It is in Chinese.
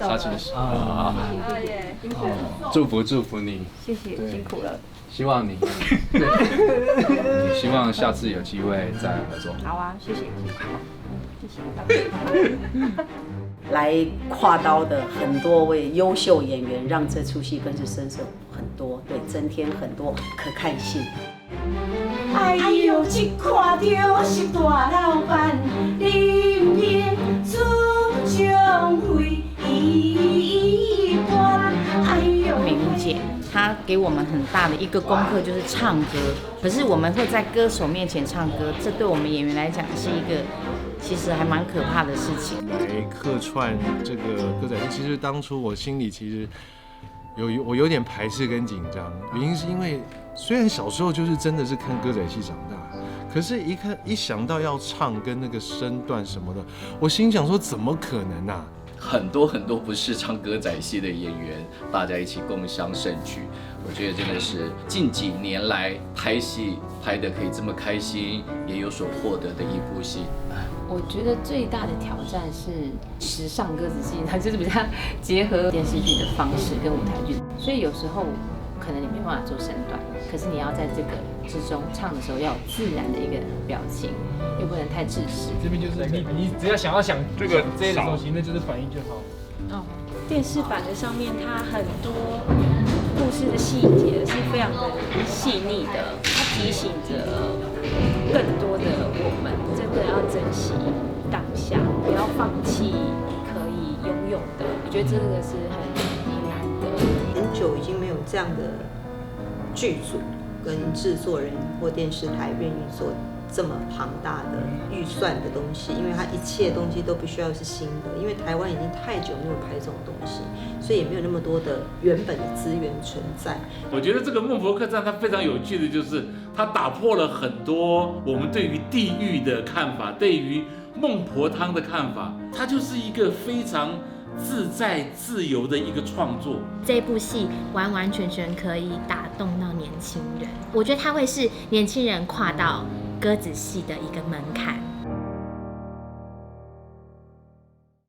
要走了。杀青啊！祝福你，谢谢，辛苦了。希望你，希望下次有机会再合作。好啊，谢谢，谢谢。来跨刀的很多位优秀演员，让这出戏更是深色很多，对，增添很多可看性。哎呦，一看到是大老板，林林出将会一般。哎呦，美如姐，她给我们很大的一个功课就是唱歌，可是我们会在歌手面前唱歌，这对我们演员来讲是一个其实还蛮可怕的事情。来客串这个歌仔戏，其实当初我心里其实我有点排斥跟紧张，原因是因为虽然小时候就是真的是看歌仔戏长大，可是一想到要唱跟那个身段什么的，我心想说怎么可能啊？很多不是唱歌仔戏的演员，大家一起共襄盛举，我觉得真的是近几年来拍戏拍得可以这么开心，也有所获得的一部戏。我觉得最大的挑战是时尚歌仔戏，它就是比较结合电视剧的方式跟舞台剧，所以有时候可能你没办法做身段，可是你要在这个之中唱的时候要有自然的一个表情，又不能太制式。这边就是你只要想这个这些东西，那就是反应就好。哦，电视版的上面它很多故事的细节是非常的细腻的，它提醒着更多的我们真的要珍惜当下，不要放弃可以拥有的。我觉得这个是很难的。很久已经没有这样的剧组跟制作人或电视台愿意做这么庞大的预算的东西，因为它一切东西都必须要是新的，因为台湾已经太久没有拍这种东西，所以也没有那么多的原本的资源存在。我觉得这个孟婆客栈它非常有趣的就是它打破了很多我们对于地狱的看法，对于孟婆汤的看法，它就是一个非常自在自由的一个创作。这部戏完完全全可以打动到年轻人，我觉得它会是年轻人跨到歌仔戏的一个门槛。